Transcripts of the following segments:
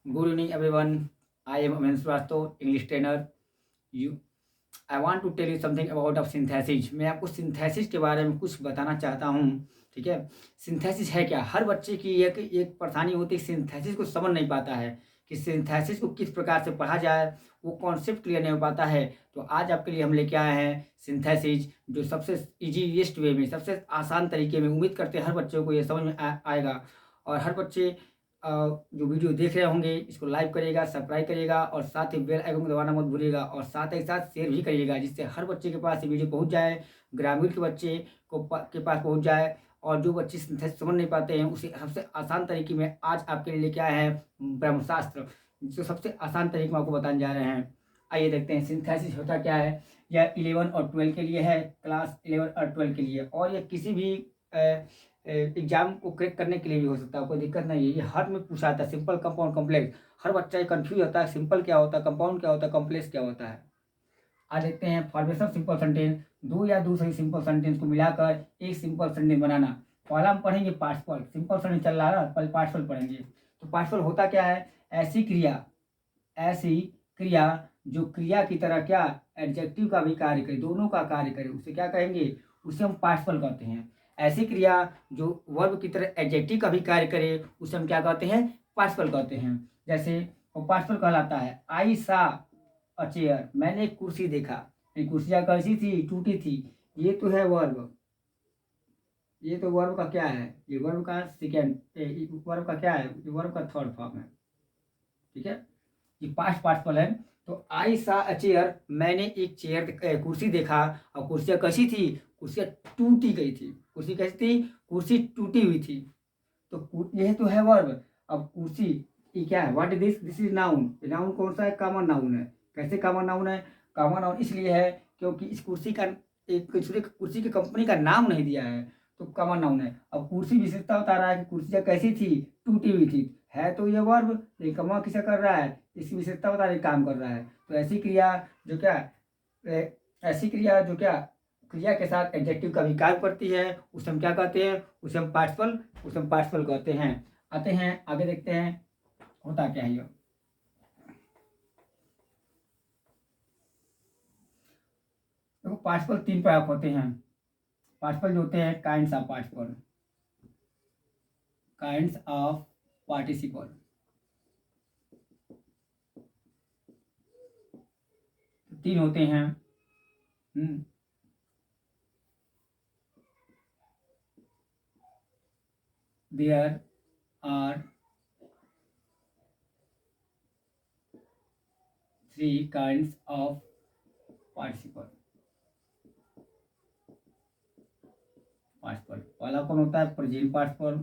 Good evening, everyone. I am Amin Srivastava, English trainer. You, I want to tell you something about of synthesis. मैं आपको synthesis के बारे में कुछ बताना चाहता हूँ। ठीक है, सिंथेसिस है क्या? हर बच्चे की एक परेशानी होती है, सिंथेसिस को समझ नहीं पाता है कि सिंथेसिस को किस प्रकार से पढ़ा जाए, वो कॉन्सेप्ट क्लियर नहीं हो पाता है। तो आज आपके लिए हम लेके आए हैं सिंथेसिस, जो सबसे ईजीएस्ट वे में, सबसे आसान तरीके में। उम्मीद करते हैं हर बच्चे को ये समझ में आएगा। और हर बच्चे जो वीडियो देख रहे होंगे इसको लाइक करिएगा, सब्सक्राइब करिएगा और साथ ही बेल आइकन को दबाना मत भूलिएगा और साथ ही साथ शेयर भी करिएगा, जिससे हर बच्चे के पास ये वीडियो पहुंच जाए, ग्रामीण के बच्चे के पास पहुंच जाए। और जो बच्चे सिंथेसिस समझ नहीं पाते हैं उसे सबसे आसान तरीके में आज आपके लिए लेके आए हैं ब्रह्मशास्त्र, जो सबसे आसान तरीके में आपको बताने जा रहे हैं। आइए देखते हैं सिंथेसिस होता क्या है। यह 11 और 12 के लिए है, क्लास 11 और 12 के लिए। और यह किसी भी एग्जाम को क्रैक करने के लिए भी हो सकता है, कोई दिक्कत नहीं है। ये हर में पूछा जाता है, सिंपल, कंपाउंड, कॉम्प्लेक्स। हर बच्चा कंफ्यूज होता है, सिंपल क्या होता है, कंपाउंड क्या होता है, कॉम्प्लेक्स क्या होता है। आज देखते हैं फॉर्मेशन सिंपल सेंटेंस। दो या दूसरे सिंपल सेंटेंस को मिलाकर एक सिंपल सेंटेंस बनाना। पहला हम पढ़ेंगे पार्टिसिपल। सिंपल सेंटेंस चल रहा है ना, पहले पार्टिसिपल पढ़ेंगे। तो पार्टिसिपल होता क्या है? ऐसी क्रिया जो क्रिया की तरह क्या एडजेक्टिव का भी कार्य करे, दोनों का कार्य करे, उसे क्या कहेंगे? उसे हम पार्टिसिपल कहते हैं। ऐसी क्रिया जो वर्ब की तरह एडजेक्टिव का भी कार्य करे, उसे हम क्या कहते हैं? पार्टिसिपल कहते हैं। जैसे वो पार्टिसिपल कहलाता है आई सा अ चेयर, मैंने एक कुर्सी देखा। ये कुर्सियाँ कैसी थी? टूटी थी। ये तो है वर्ब। ये तो वर्ब का क्या है? ये वर्ब का सेकेंड, वर्ब का क्या है? ये वर्ब का थर्ड फॉर्म है। ठीक है, ये पास्ट पार्टिसिपल है। तो आई सा अ चेयर, मैंने एक कुर्सी देखा। और कुर्सियाँ कैसी थी? कुर्सियाँ टूटी गई थी। कुर्सी कैसी थी? कुर्सी टूटी हुई थी। तो यह तो है वर्ब। अब कुर्सी ये क्या है? What is this? This is noun. Noun कौन सा है? कॉमन नाउन है। कैसे कॉमन नाउन है? कॉमन नाउन इसलिए है क्योंकि इस कुर्सी का एक दूसरे कुर्सी की कंपनी का नाम नहीं दिया है, तो कॉमन नाउन है। अब कुर्सी विशेषता बता रहा है कि कुर्सियाँ कैसी थी? टूटी हुई थी। है तो ये वर्ब, लेकिन कमा किसे कर रहा है? इसकी विशेषता बता रही, काम कर रहा है। तो ऐसी क्रिया जो क्या ऐसी क्रिया जो क्या क्रिया के साथ एडजेक्टिव का भी कार्य करती है, उसे हम क्या कहते हैं? उसे हम पार्टिसिपल कहते हैं। आते हैं आगे, देखते हैं होता क्या है ये। देखो, पार्टिसिपल तीन प्रकार होते हैं। पार्टिसिपल जो होते हैं kinds of participle, kinds of participle. तीन होते हैं। There are three kinds of participle. Participle पहला कौन होता है? Present participle.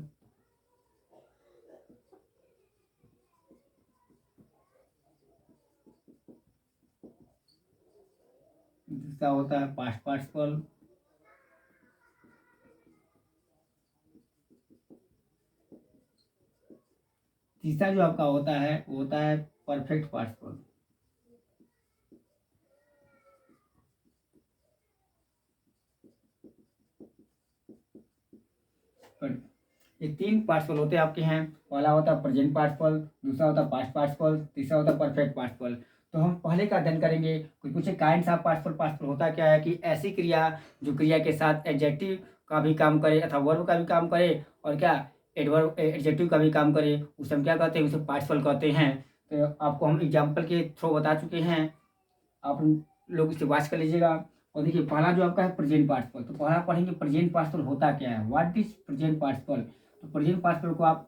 दूसरा होता है पास्ट पार्टिसिपल। तीसरा जो आपका होता है वो होता है परफेक्ट पार्टिसिपल। ये तीन पार्टिसिपल होते हैं आपके हैं। पहला होता है प्रेजेंट पार्टिसिपल, दूसरा होता है पास्ट पार्टिसिपल, तीसरा होता है परफेक्ट पार्टिसिपल। तो हम पहले का अध्ययन करेंगे। कोई पूछे काइंड्स ऑफ पार्टिसिपल। पार्टिसिपल होता क्या है कि ऐसी क्रिया जो क्रिया के साथ एडजेक्टिव का भी काम करे अथवा वर्ब का भी काम करे और क्या एडवर्ब एडजेक्टिव का भी काम करे, उसे हम क्या कहते हैं? उसे पार्टिसिपल कहते हैं। तो आपको हम एग्जाम्पल के थ्रू बता चुके हैं, आप लोग इसे वाच कर लीजिएगा। और देखिए पहला जो आपका है प्रेजेंट पार्टिसिपल। तो पहला पढ़ेंगे प्रेजेंट पार्टिसिपल होता क्या है, व्हाट इज प्रेजेंट पार्टिसिपल। तो प्रेजेंट पार्टिसिपल को आप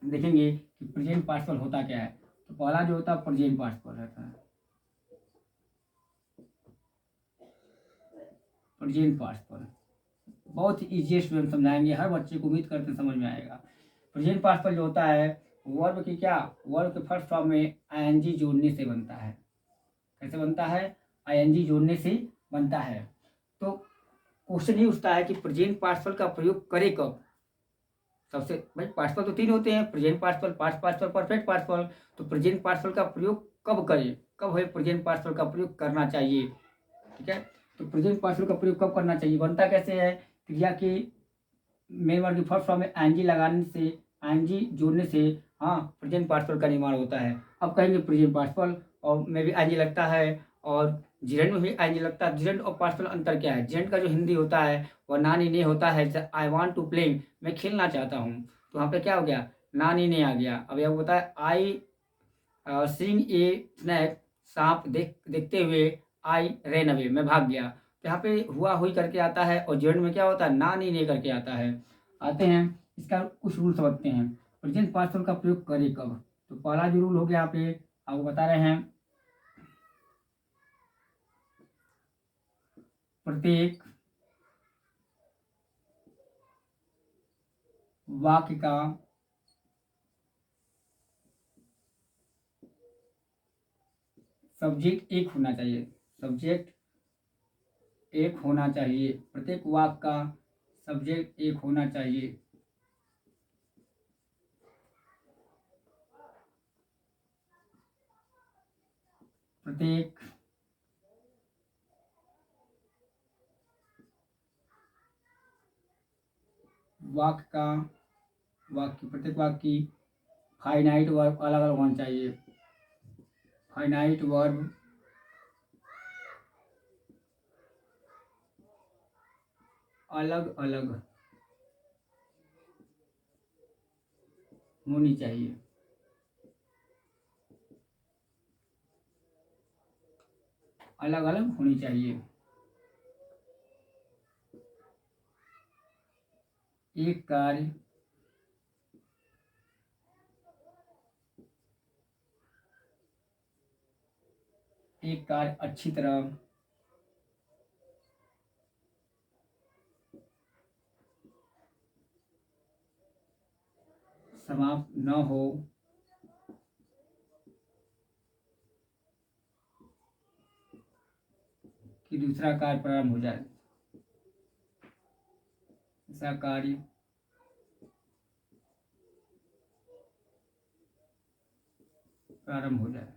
देखेंगे कि प्रेजेंट पार्टिसिपल होता क्या है। तो पहला जो होता है प्रेजेंट पार्टिसिपल रहता है। प्रेजेंट पार्टिसिपल बहुत ही ईजीएस्ट वे में समझाएंगे, हर बच्चे को उम्मीद करते समझ में आएगा। प्रेजेंट पार्टिसिपल जो होता है वर्ब की क्या वर्ब के फर्स्ट फॉर्म में आईएनजी जोड़ने से बनता है। कैसे बनता है? आईएनजी जोड़ने से बनता है। तो क्वेश्चन ये उठता है कि प्रेजेंट पार्टिसिपल का प्रयोग करे कब। सबसे भाई पार्टिसिपल तो तीन होते हैं, present participle, past participle, perfect participle. तो प्रेजेंट पार्टिसिपल का प्रयोग कब करें, कब है प्रेजेंट पार्टिसिपल का प्रयोग करना चाहिए। ठीक है, तो प्रेजेंट पार्टिसिपल का प्रयोग कब करना चाहिए? बनता कैसे है? क्रिया की मेन वर्ब की फर्स्ट फॉर्म में आईएनजी लगाने से, आईएनजी जोड़ने से हाँ प्रेजेंट पार्टिसिपल का निर्माण होता है। अब कहेंगे प्रेजेंट पार्टिसिपल और में भी आईएनजी लगता है और जिरेंड में भी आईएनजी लगता है। जिरेंड और पार्टिसिपल अंतर क्या है? जिरेंड का जो हिंदी होता है वह नानी ने होता है, जैसे आई वांट टू प्ले, मैं खेलना चाहता हूँ, तो वहाँ पे क्या हो गया? नानी ने आ गया। अब यह होता है आई सीइंग ए स्नैक, सांप देखते हुए, आई रैन अवे, मैं भाग गया। तो यहाँ पे हुआ हुई करके आता है और जेंड में क्या होता है? नानी ने करके आता है। आते हैं इसका कुछ रूल समझते हैं। प्रेजेंट पार्टिसिपल का प्रयोग करें कब? तो पहला जो रूल हो गया यहाँ पे आपको बता रहे हैं, प्रत्येक वाक्य का सब्जेक्ट एक होना चाहिए। सब्जेक्ट एक होना चाहिए। प्रत्येक वाक्य का सब्जेक्ट एक होना चाहिए। प्रत्येक वाक्य का प्रत्येक वाक्य की फाइनाइट वर्ब अलग अलग होना चाहिए। फाइनाइट वर्ब अलग अलग होनी चाहिए। अलग अलग होनी चाहिए। एक कार्य अच्छी तरह समाप्त न हो कि दूसरा कार्य प्रारंभ हो जाए। ऐसा कार्य प्रारंभ हो जाए।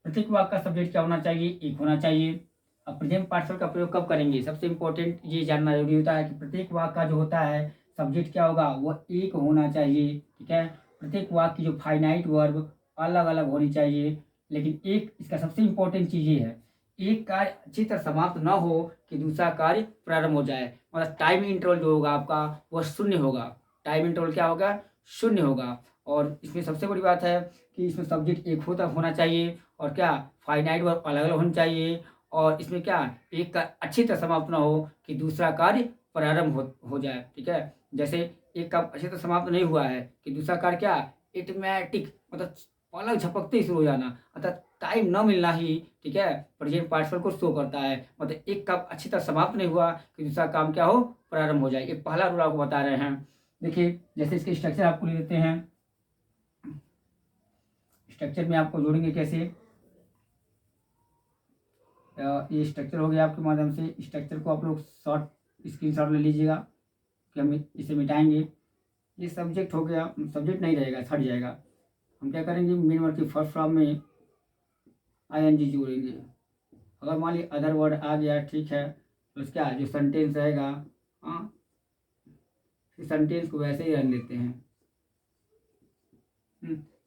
प्रत्येक वाक्य का सब्जेक्ट क्या होना चाहिए? एक होना चाहिए। अब प्रेजेंट पार्टिसिपल का प्रयोग कब करेंगे? सबसे इंपॉर्टेंट ये जानना जरूरी होता है कि प्रत्येक वाक्य का जो होता है सब्जेक्ट क्या होगा? वो एक होना चाहिए। ठीक है। प्रत्येक वाक्य की जो फाइनाइट वर्ब अलग अलग होनी चाहिए। लेकिन एक इसका सबसे इंपॉर्टेंट चीज ये है, एक कार्य अच्छी तरह समाप्त न हो कि दूसरा कार्य प्रारंभ हो जाए। मतलब टाइम इंटरवल जो होगा आपका वह शून्य होगा। टाइम इंटरवल क्या होगा? शून्य होगा। और इसमें सबसे बड़ी बात है कि इसमें सब्जेक्ट एक होना चाहिए और क्या फाइनाइट वर्ब अलग अलग होनी चाहिए। और इसमें क्या एक का अच्छी तरह समाप्त ना हो कि दूसरा कार्य प्रारंभ हो जाए। ठीक है। जैसे एक का अच्छी तरह समाप्त नहीं हुआ है कि दूसरा कार्य क्या ऑटोमेटिक, मतलब पलक झपकते ही शुरू हो जाना, अर्थात टाइम न मिलना ही, ठीक है, प्रेजेंट पार्टिसिपल को शो करता है। मतलब एक काम अच्छी तरह समाप्त नहीं हुआ कि दूसरा काम क्या हो? प्रारंभ हो जाए। ये पहला रूल आपको बता रहे हैं। देखिए जैसे इसके स्ट्रक्चर आपको ले लेते हैं। स्ट्रक्चर में आपको जोड़ेंगे कैसे? ये स्ट्रक्चर हो गया आपके माध्यम से। स्ट्रक्चर को आप लोग शॉर्ट स्क्रीनशॉट ले लीजिएगा कि हम इसे मिटाएंगे। ये सब्जेक्ट हो गया, सब्जेक्ट नहीं रहेगा, हट जाएगा। हम क्या करेंगे? मेन वर्ड की फर्स्ट फॉर्म में आईएनजी जोड़ेंगे। अगर मान लीजिए अदर वर्ड आ गया, ठीक है, तो क्या जो सेंटेंस रहेगा, हाँ, सेंटेंस को वैसे ही रन देते हैं।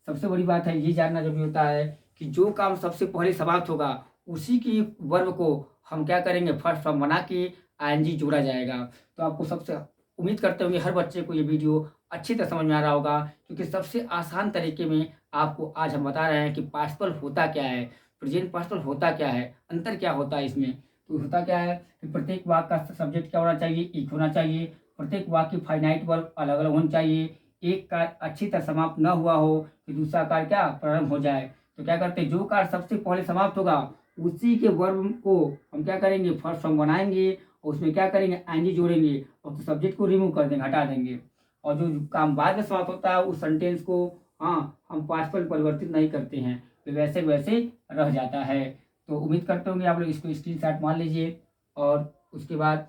सबसे बड़ी बात है ये जानना जरूरी होता है कि जो काम सबसे पहले समाप्त होगा उसी की वर्ब को हम क्या करेंगे? फर्स्ट फॉर्म बना के आईएनजी जोड़ा जाएगा। तो आपको सबसे उम्मीद करते होंगे हर बच्चे को ये वीडियो अच्छी तरह समझ में आ रहा होगा, क्योंकि सबसे आसान तरीके में आपको आज हम बता रहे हैं कि पार्टिसिपल होता क्या है, प्रेजेंट पार्टिसिपल होता क्या है, अंतर क्या होता है इसमें। तो होता क्या है कि प्रत्येक वाक्य का सब्जेक्ट क्या होना चाहिए? एक होना चाहिए। प्रत्येक वाक्य की फाइनाइट वर्ब अलग अलग होनी चाहिए। एक कार्य अच्छी तरह समाप्त न हुआ हो कि दूसरा कार्य क्या प्रारंभ हो जाए। तो क्या करते हैं? जो कार्य सबसे पहले समाप्त होगा उसी के वर्ब को हम क्या करेंगे? फर्स्ट फॉर्म बनाएंगे और उसमें क्या करेंगे? आईएनजी जोड़ेंगे और तो सब्जेक्ट को रिमूव कर देंगे, हटा देंगे। और जो काम बाद में समाप्त होता है उस सेंटेंस को, हाँ, हम पार्टिसिपल परिवर्तित नहीं करते हैं, तो वैसे वैसे रह जाता है। तो उम्मीद करते होंगे आप लोग इसको स्क्रीनशॉट मान लीजिए और उसके बाद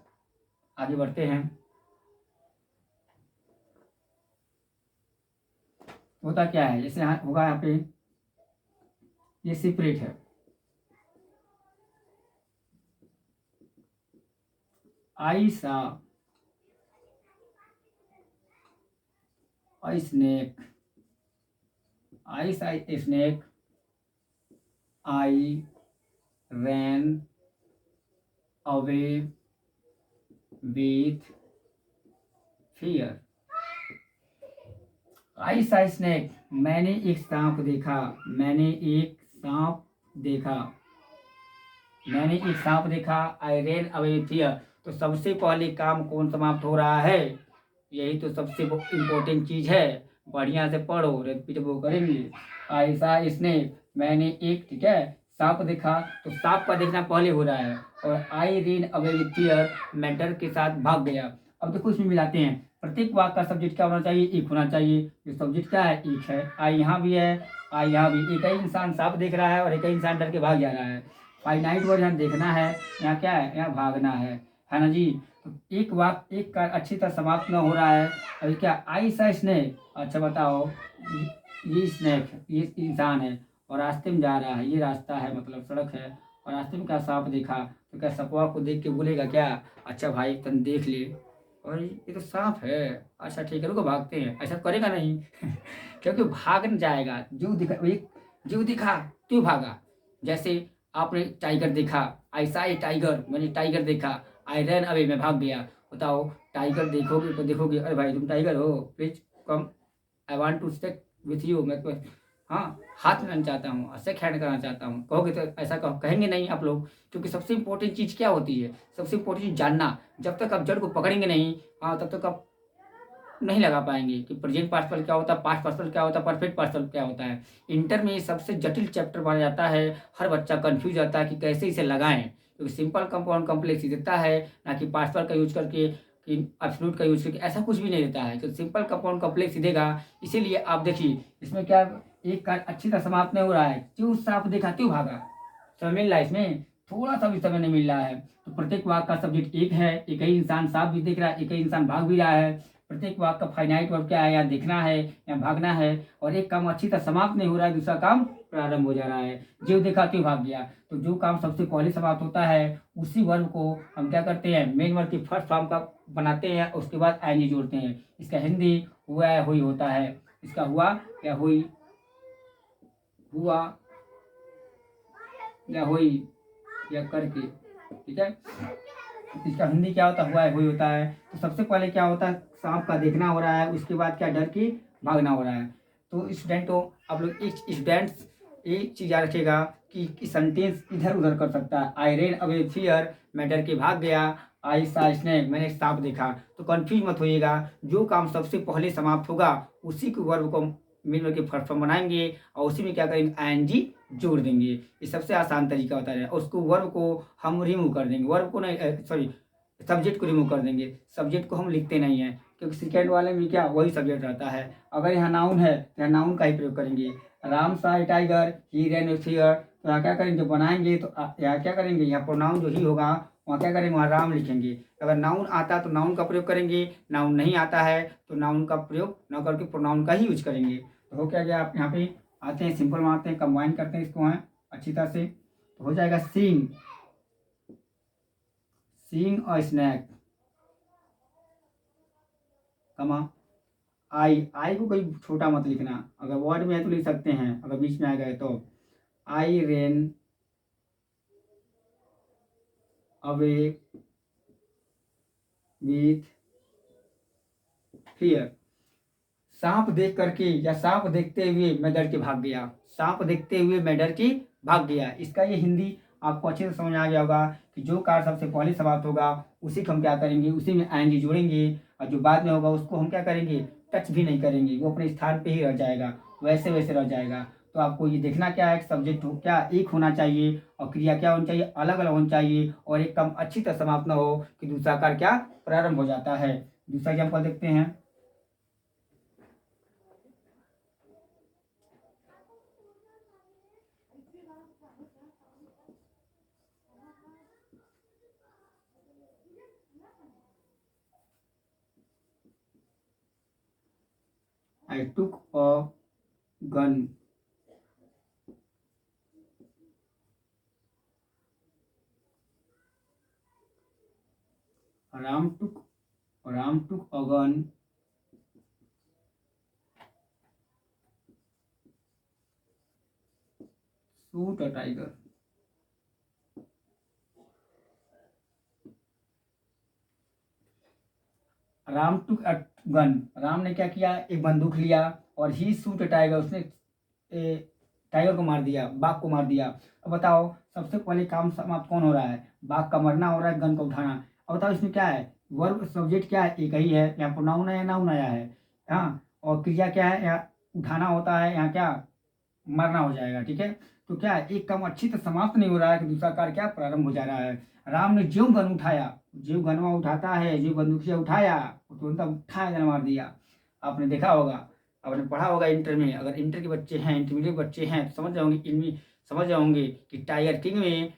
आगे बढ़ते हैं। होता क्या है? जैसे यहाँ होगा, यहाँ पे ये सेपरेट है। आई सा snake. I saw a snake. I ran away with fear. I saw a snake. मैंने एक सांप देखा. मैंने एक सांप देखा. मैंने एक सांप देखा. आई रेन अवे विथ फियर. तो सबसे पहले काम कौन समाप्त हो रहा है? यही तो सबसे इम्पोर्टेंट चीज है. बढ़िया से पढ़ो, रिपीट वो करेंगे. आई सा स्नेक. मैंने एक, ठीक है, सांप देखा. तो सांप का देखना पहले हो रहा है. और आई रेन अवे विथ फियर, मैं डर के साथ भाग गया. अब देखो इसमें मिलाते हैं. प्रत्येक वाक्य का सब्जेक्ट क्या होना चाहिए? एक होना चाहिए. जो सब्जेक्ट क्या है? एक है. आई यहाँ भी है, आई यहाँ भी. एक ही इंसान सांप देख रहा है और एक ही इंसान डर के भाग जा रहा है. फाइनाइट वर्ड यहाँ देखना है, यहाँ क्या है? यहाँ भागना है ना जी. तो एक वाक्य एक का अच्छी तरह समाप्त न हो रहा है. अभी क्या? आई सा स्नेक. अच्छा बताओ, ये स्नेक, ये इंसान है और रास्ते में जा रहा है. ये रास्ता है, मतलब सड़क है. और रास्ते में क्या? सांप देखा. तो क्या सपवा को देख के बोलेगा क्या? अच्छा भाई तन देख ले, और ये तो सांप है. अच्छा ठीक है, रुको भागते हैं. ऐसा करेगा नहीं. क्योंकि भाग न जाएगा. जो दिखा, एक जो दिखा क्यों भागा. जैसे आपने टाइगर देखा. आई सा ए टाइगर. मैंने टाइगर देखा. आई रन अवे, मैं भाग गया. बताओ, टाइगर देखोगे तो देखोगे, अरे भाई तुम टाइगर हो, please come, I want to stake with you. मैं तो हाँ हाथ मिलाना चाहता हूँ, शेक हैंड करना चाहता हूँ. कहोगे तो ऐसा कहेंगे नहीं आप लोग. क्योंकि सबसे इंपॉर्टेंट चीज़ क्या होती है? सबसे इंपॉर्टेंट चीज़ जानना. जब तक आप जड़ को पकड़ेंगे नहीं, हाँ, तब तक आप नहीं लगा पाएंगे कि प्रेजेंट पार्टिसिपल क्या होता है, पास्ट पार्टिसिपल क्या होता है, परफेक्ट पार्टिसिपल क्या होता है. इंटर में ये सबसे जटिल चैप्टर बन जाता है. हर बच्चा कंफ्यूज होता है कि कैसे इसे लगाएं. क्योंकि सिंपल कंपाउंड कॉम्प्लेक्स ही देता है, ना कि पार्टिसिपल का यूज करके, कि एब्सोल्यूट का यूज करके. ऐसा कुछ भी नहीं देता है. तो सिंपल कंपाउंड कॉम्प्लेक्स ही देगा. इसीलिए आप देखिए इसमें क्या, एक कार्य अच्छी तरह समाप्त नहीं हो रहा है. क्यों सांप देखा, क्यों भागा. समय मिल रहा है इसमें, थोड़ा सा भी समय नहीं मिल रहा है. तो प्रत्येक वाक्य का सब्जेक्ट एक है. एक ही इंसान सांप भी देख रहा है, एक ही इंसान भाग भी रहा है. प्रत्येक वाक्य का फाइनाइट वर्ब क्या है? यहाँ देखना है, यहाँ भागना है. और एक काम अच्छी तरह समाप्त नहीं हो रहा है, दूसरा काम प्रारंभ हो जा रहा है. जो देखा क्यों भाग गया. तो जो काम सबसे पहले समाप्त होता है, उसी वर्ब को हम क्या करते हैं? मेन वर्ब की फर्स्ट फॉर्म का बनाते हैं. उसके बाद आईएनजी जोड़ते हैं. इसका हिंदी हुआ है हुई होता है. इसका हुआ या हुई, हुआ या हुई, या करके, ठीक है. इसका हिंदी क्या होता है? हुआ है हुई होता है. तो सबसे पहले क्या होता है? सांप का देखना हो रहा है. उसके बाद क्या? डर के भागना हो रहा है. तो स्टूडेंटों, आप लोग स्टूडेंट्स एक चीज़ याद रखिएगा कि सेंटेंस इधर उधर कर सकता है. आई रेन अवे फियर, मैं डर के भाग गया. आई सा स्नेक, मैंने एक सांप देखा. तो कंफ्यूज मत होइएगा. जो काम सबसे पहले समाप्त होगा, उसी को वर्ब को मिल के फर्स्ट फॉर्म बनाएंगे और उसी में क्या करेंगे? आईएनजी जोड़ देंगे. ये सबसे आसान तरीका होता है. उसको वर्ब को हम रिमूव कर देंगे. वर्ब को नहीं, सॉरी, सब्जेक्ट को रिमूव कर देंगे. सब्जेक्ट को हम लिखते नहीं हैं, क्योंकि सेकेंड वाले में क्या? वही सब्जेक्ट रहता है. अगर यहाँ नाउन है तो यहाँ नाउन का ही प्रयोग करेंगे. राम सा टाइगर, ही रैन फियर. तो यहाँ क्या करेंगे? बनाएंगे तो यहाँ क्या करेंगे? यहाँ प्रोनाउन जो ही होगा वहाँ क्या करेंगे? वहाँ राम लिखेंगे. अगर नाउन आता है तो नाउन का प्रयोग करेंगे. नाउन नहीं आता है तो नाउन का प्रयोग न करके प्रोनाउन का ही यूज करेंगे. तो हो क्या गया? आप यहाँ पे आते हैं, सिंपल मारते हैं, कंबाइन करते हैं इसको हैं अच्छी तरह से. तो हो जाएगा सीइंग, सीइंग और स्नैक, कमा आई. आई को कोई छोटा मत लिखना. अगर वर्ड में है तो लिख सकते हैं, अगर बीच में आ गए तो. आई रेन अवे विथ फियर. सांप देख करके या सांप देखते हुए मैं डर के भाग गया. सांप देखते हुए मैं डर के भाग गया. इसका ये हिंदी आपको अच्छे से समझ आ गया होगा कि जो कार्य सबसे पहले समाप्त होगा, उसी को हम क्या करेंगे? उसी में आईएनजी जोड़ेंगे. और जो बाद में होगा उसको हम क्या करेंगे? टच भी नहीं करेंगे. वो अपने स्थान पे ही रह जाएगा, वैसे वैसे रह जाएगा. तो आपको ये देखना क्या है? सब्जेक्ट हो क्या? एक होना चाहिए. और क्रिया क्या होनी चाहिए? अलग अलग होनी चाहिए. और एक काम अच्छी तरह समाप्त न हो कि दूसरा कार्य क्या? प्रारंभ हो जाता है. दूसरा एग्जाम्पल देखते हैं. I took a gun. Ram took a gun shoot a tiger. Ram took a gun, Ram ने क्या किया, एक बंदूक लिया और ही शूट अ टाइगर, उसने टाइगर को मार दिया, बाघ को मार दिया। अब बताओ सबसे पहले काम समाप्त कौन हो रहा है, बाघ का मरना हो रहा है, गन को उठाना। अब बताओ इसमें क्या है, वर्ब सब्जेक्ट क्या है, एक ही है, यहाँ प्रोनाउन है या नाउन आया है। हाँ, और क्रिया क्या है, यहाँ उठाना होता है, यहाँ क्या मरना हो जाएगा। ठीक है, तो क्या है, एक काम अच्छी तरह समाप्त नहीं हो रहा है कि दूसरा कार्य क्या प्रारंभ हो जा रहा है। राम ने ज्यों गन उठाया, ज्यों गनवा उठाता है, ज्यों बंदूक से उठाया, वो तुरंत उठाया गन मार दिया। आपने देखा होगा, आपने पढ़ा होगा इंटर में, अगर इंटर के बच्चे हैं, इंटरमीडिएट बच्चे हैं तो समझ जाओगे, इनमें समझ जाओगे कि टाइगर किंग में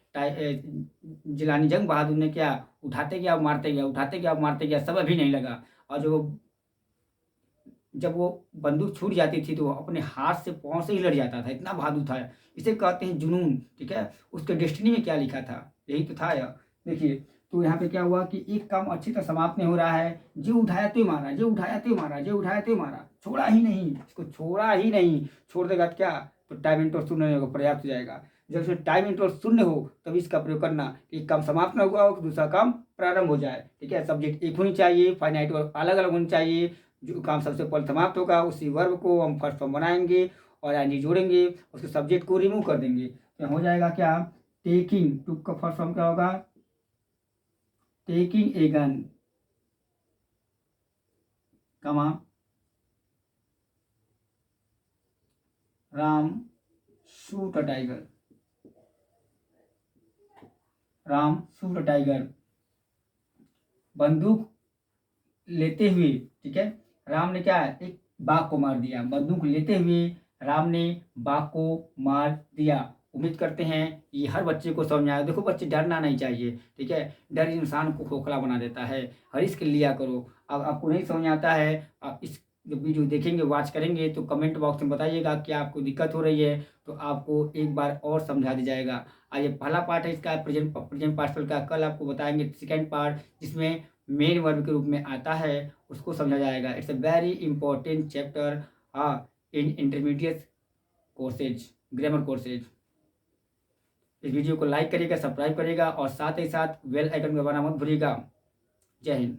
जिलानी जंग बहादुर ने क्या उठाते गया मारते गया, उठाते गया मारते गया, सब अभी नहीं लगा। और जब वो बंदूक छूट जाती थी तो वो अपने हाथ से पाँव से ही लड़ जाता था, इतना बहादुर था। इसे कहते हैं जुनून। ठीक है, उसके डेस्टिनी में क्या लिखा था, यही तो था यार। देखिए, तो यहाँ पे क्या हुआ कि एक काम अच्छी तरह समाप्त नहीं हो रहा है, जो उठाया तो मारा, जो उठाया तो मारा, जो उठाया तो मारा, छोड़ा ही नहीं, इसको छोड़ा ही नहीं। छोड़ देगा तो क्या, तो टाइम इंटरवल शून्य होगा, पर्याप्त हो जाएगा। जब इसमें टाइम इंटरवल शून्य हो तभी इसका प्रयोग करना, एक काम समाप्त ना हुआ हो दूसरा काम प्रारंभ हो जाए। ठीक है, सब्जेक्ट एक होनी चाहिए, फाइनाइट अलग अलग होनी चाहिए। जो काम सबसे पहले समाप्त होगा उसी वर्ब को हम फर्स्ट फॉर्म बनाएंगे और एनजी जोड़ेंगे, उसके सब्जेक्ट को रिमूव कर देंगे, तो हो जाएगा क्या, टेकिंग, टू का फर्स्ट फॉर्म क्या होगा, टेकिंग ए गन, कमा Ram shoot a tiger, Ram shoot a tiger, बंदूक लेते हुए। ठीक है, राम ने क्या है, एक बाघ को मार दिया, बंदूक लेते हुए राम ने बाघ को मार दिया। उम्मीद करते हैं ये हर बच्चे को समझ आया। देखो बच्चे, डरना नहीं चाहिए। ठीक है, डर इंसान को खोखला बना देता है, हर रिस्क लिया करो। अब आपको नहीं समझ आता है, आप इस जब वीडियो देखेंगे वॉच करेंगे तो कमेंट बॉक्स में बताइएगा कि आपको दिक्कत हो रही है, तो आपको एक बार और समझा दिया जाएगा। आज ये पहला पार्ट है इसका, प्रेजेंट पार्टिसिपल का, कल आपको बताएंगे सेकेंड पार्ट जिसमें मेन वर्ब के रूप में आता है, उसको समझा जाएगा। It's a very important chapter in intermediate courses, grammar courses. इस वीडियो को लाइक करिएगा, सब्सक्राइब करिएगा और साथ ही साथ बेल आइकन दबाना मत भूलिएगा। जय हिंद।